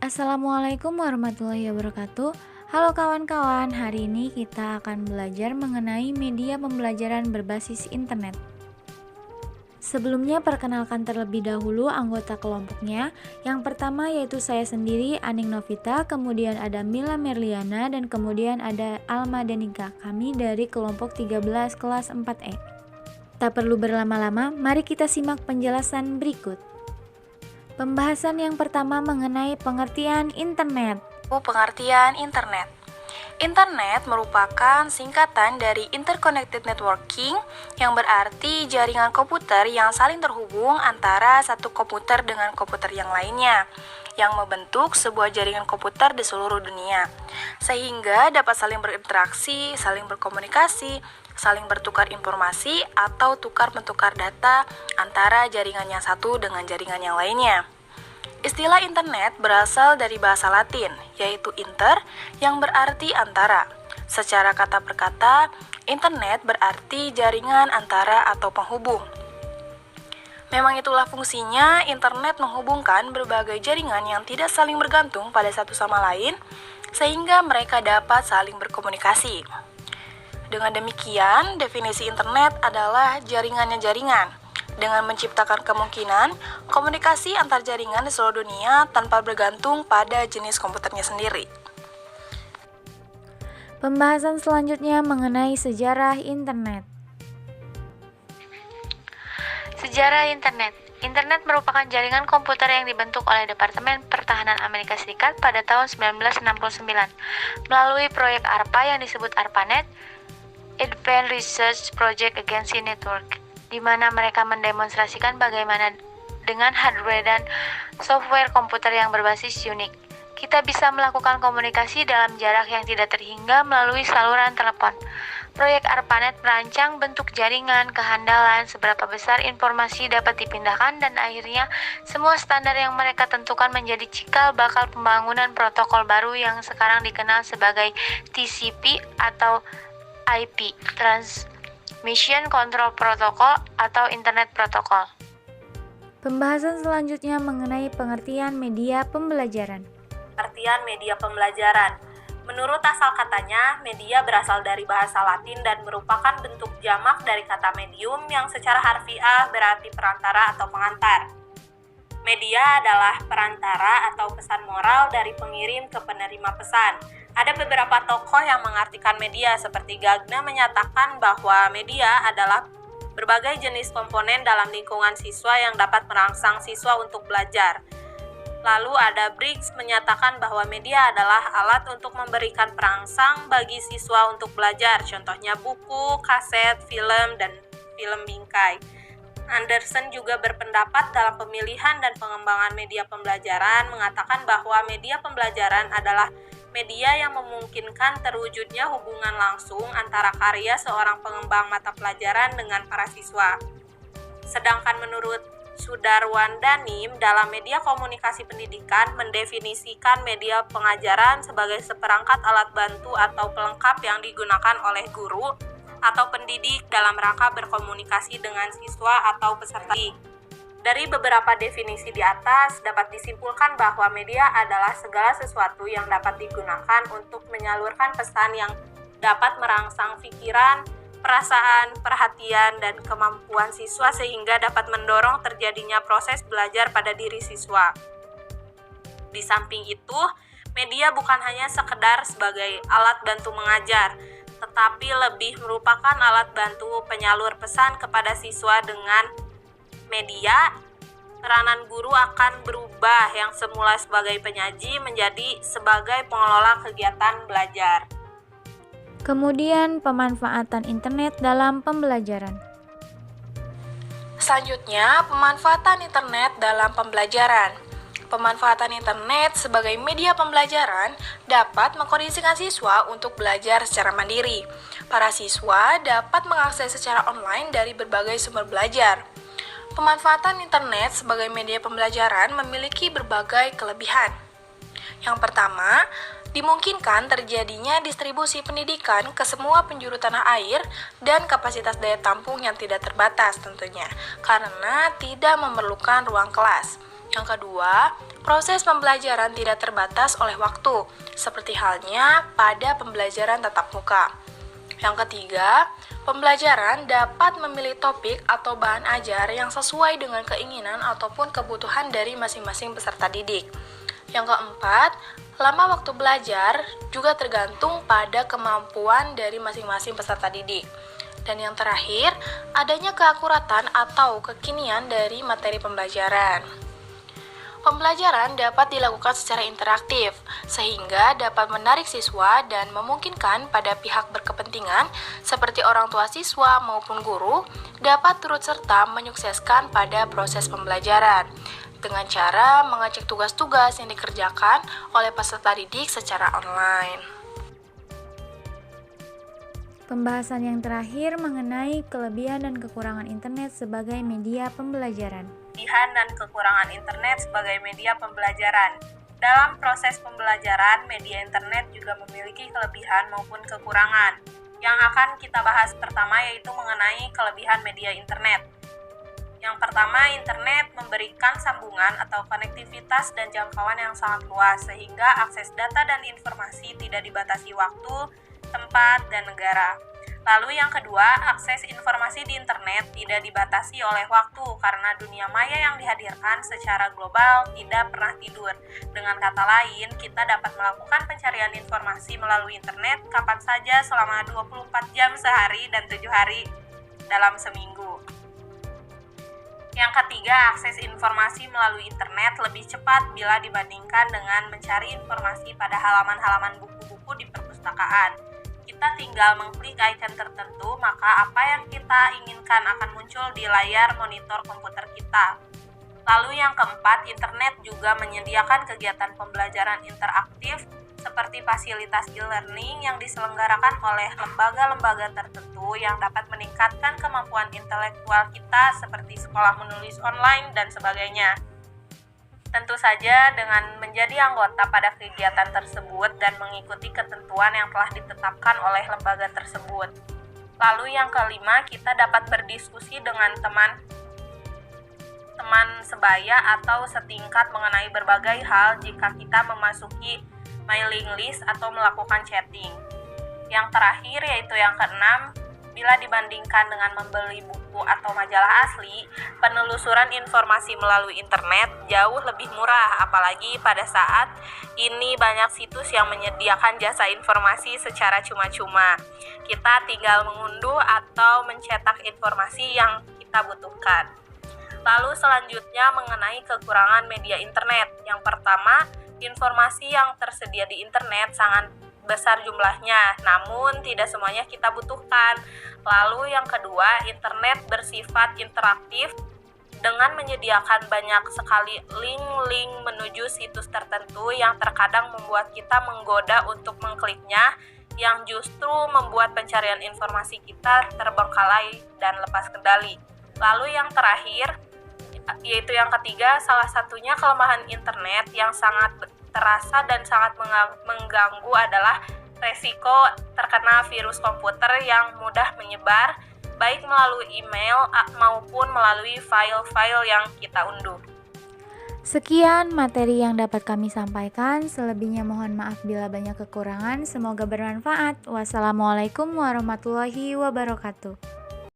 Assalamualaikum warahmatullahi wabarakatuh. Halo kawan-kawan, hari ini kita akan belajar mengenai media pembelajaran berbasis internet. Sebelumnya perkenalkan terlebih dahulu anggota kelompoknya. Yang pertama yaitu saya sendiri, Aning Novita, kemudian ada Mila Merliana, dan kemudian ada Alma Denika. Kami dari kelompok 13 kelas 4E. Tak perlu berlama-lama, mari kita simak penjelasan berikut. Pembahasan yang pertama mengenai pengertian internet. Pengertian internet. Internet merupakan singkatan dari Interconnected Networking, yang berarti jaringan komputer yang saling terhubung antara satu komputer dengan komputer yang lainnya, yang membentuk sebuah jaringan komputer di seluruh dunia, sehingga dapat saling berinteraksi, saling berkomunikasi, saling bertukar informasi, atau tukar-menukar data antara jaringan yang satu dengan jaringan yang lainnya. Istilah internet berasal dari bahasa Latin, yaitu inter, yang berarti antara. Secara kata per kata, internet berarti jaringan antara atau penghubung. Memang itulah fungsinya, internet menghubungkan berbagai jaringan yang tidak saling bergantung pada satu sama lain, sehingga mereka dapat saling berkomunikasi. Dengan demikian, definisi internet adalah jaringannya jaringan, dengan menciptakan kemungkinan komunikasi antar jaringan di seluruh dunia tanpa bergantung pada jenis komputernya sendiri. Pembahasan selanjutnya mengenai sejarah internet. Sejarah internet. Internet merupakan jaringan komputer yang dibentuk oleh Departemen Pertahanan Amerika Serikat pada tahun 1969 melalui proyek ARPA yang disebut ARPANET, Advanced Research Project Agency Network, di mana mereka mendemonstrasikan bagaimana dengan hardware dan software komputer yang berbasis unik, kita bisa melakukan komunikasi dalam jarak yang tidak terhingga melalui saluran telepon. Proyek ARPANET merancang bentuk jaringan, kehandalan, seberapa besar informasi dapat dipindahkan, dan akhirnya semua standar yang mereka tentukan menjadi cikal bakal pembangunan protokol baru yang sekarang dikenal sebagai TCP atau IP, Transmission Control Protocol atau Internet Protocol. Pembahasan selanjutnya mengenai pengertian media pembelajaran. Pengertian media pembelajaran. Menurut asal katanya, media berasal dari bahasa Latin dan merupakan bentuk jamak dari kata medium yang secara harfiah berarti perantara atau pengantar. Media adalah perantara atau pesan moral dari pengirim ke penerima pesan. Ada beberapa tokoh yang mengartikan media, seperti Gagna menyatakan bahwa media adalah berbagai jenis komponen dalam lingkungan siswa yang dapat merangsang siswa untuk belajar. Lalu ada Briggs menyatakan bahwa media adalah alat untuk memberikan perangsang bagi siswa untuk belajar, contohnya buku, kaset, film, dan film bingkai. Anderson juga berpendapat dalam pemilihan dan pengembangan media pembelajaran mengatakan bahwa media pembelajaran adalah media yang memungkinkan terwujudnya hubungan langsung antara karya seorang pengembang mata pelajaran dengan para siswa. Sedangkan menurut Sudarwandanim, dalam media komunikasi pendidikan mendefinisikan media pengajaran sebagai seperangkat alat bantu atau pelengkap yang digunakan oleh guru atau pendidik dalam rangka berkomunikasi dengan siswa atau peserta. Dari beberapa definisi di atas, dapat disimpulkan bahwa media adalah segala sesuatu yang dapat digunakan untuk menyalurkan pesan yang dapat merangsang pikiran, perasaan, perhatian, dan kemampuan siswa sehingga dapat mendorong terjadinya proses belajar pada diri siswa. Di samping itu, media bukan hanya sekedar sebagai alat bantu mengajar, tetapi lebih merupakan alat bantu penyalur pesan kepada siswa. Dengan media, peranan guru akan berubah yang semula sebagai penyaji menjadi sebagai pengelola kegiatan belajar. Kemudian pemanfaatan internet dalam pembelajaran. Selanjutnya, pemanfaatan internet dalam pembelajaran. Pemanfaatan internet sebagai media pembelajaran dapat mengkondisikan siswa untuk belajar secara mandiri. Para siswa dapat mengakses secara online dari berbagai sumber belajar. Pemanfaatan internet sebagai media pembelajaran memiliki berbagai kelebihan. Yang pertama, dimungkinkan terjadinya distribusi pendidikan ke semua penjuru tanah air dan kapasitas daya tampung yang tidak terbatas tentunya, karena tidak memerlukan ruang kelas. Yang kedua, Proses pembelajaran tidak terbatas oleh waktu, seperti halnya pada pembelajaran tatap muka. Yang ketiga, pembelajaran dapat memilih topik atau bahan ajar yang sesuai dengan keinginan ataupun kebutuhan dari masing-masing peserta didik. Yang keempat, lama waktu belajar juga tergantung pada kemampuan dari masing-masing peserta didik. Dan yang terakhir, adanya keakuratan atau kekinian dari materi pembelajaran. Pembelajaran dapat dilakukan secara interaktif, sehingga dapat menarik siswa dan memungkinkan pada pihak berkepentingan, seperti orang tua siswa maupun guru, dapat turut serta menyukseskan pada proses pembelajaran, dengan cara mengecek tugas-tugas yang dikerjakan oleh peserta didik secara online. Pembahasan yang terakhir mengenai kelebihan dan kekurangan internet sebagai media pembelajaran. Kelebihan dan kekurangan internet sebagai media pembelajaran. Dalam proses pembelajaran, media internet juga memiliki kelebihan maupun kekurangan. Yang akan kita bahas pertama yaitu mengenai kelebihan media internet. Yang pertama, internet memberikan sambungan atau konektivitas dan jangkauan yang sangat luas, sehingga akses data dan informasi tidak dibatasi waktu, tempat, dan negara. Lalu yang kedua, akses informasi di internet tidak dibatasi oleh waktu karena dunia maya yang dihadirkan secara global tidak pernah tidur. Dengan kata lain, kita dapat melakukan pencarian informasi melalui internet kapan saja selama 24 jam sehari dan 7 hari dalam seminggu. Yang ketiga, akses informasi melalui internet lebih cepat bila dibandingkan dengan mencari informasi pada halaman-halaman buku-buku di perpustakaan. Kita tinggal mengklik icon tertentu, maka apa yang kita inginkan akan muncul di layar monitor komputer kita. Lalu yang keempat, internet juga menyediakan kegiatan pembelajaran interaktif seperti fasilitas e-learning yang diselenggarakan oleh lembaga-lembaga tertentu yang dapat meningkatkan kemampuan intelektual kita seperti sekolah menulis online dan sebagainya. Tentu saja dengan menjadi anggota pada kegiatan tersebut dan mengikuti ketentuan yang telah ditetapkan oleh lembaga tersebut. Lalu yang kelima, kita dapat berdiskusi dengan teman sebaya atau setingkat mengenai berbagai hal jika kita memasuki mailing list atau melakukan chatting. Yang terakhir yaitu yang keenam, bila dibandingkan dengan membeli buku atau majalah asli, penelusuran informasi melalui internet jauh lebih murah, apalagi pada saat ini banyak situs yang menyediakan jasa informasi secara cuma-cuma. Kita tinggal mengunduh atau mencetak informasi yang kita butuhkan. Lalu selanjutnya mengenai kekurangan media internet. Yang pertama, informasi yang tersedia di internet sangat besar jumlahnya, namun tidak semuanya kita butuhkan. Lalu yang kedua, internet bersifat interaktif dengan menyediakan banyak sekali link-link menuju situs tertentu yang terkadang membuat kita menggoda untuk mengkliknya, yang justru membuat pencarian informasi kita terbengkalai dan lepas kendali. Lalu yang terakhir, yaitu yang ketiga, salah satunya kelemahan internet yang sangat terasa dan sangat mengganggu adalah resiko terkena virus komputer yang mudah menyebar, baik melalui email maupun melalui file-file yang kita unduh. Sekian materi yang dapat kami sampaikan, selebihnya mohon maaf bila banyak kekurangan, semoga bermanfaat. Wassalamualaikum warahmatullahi wabarakatuh.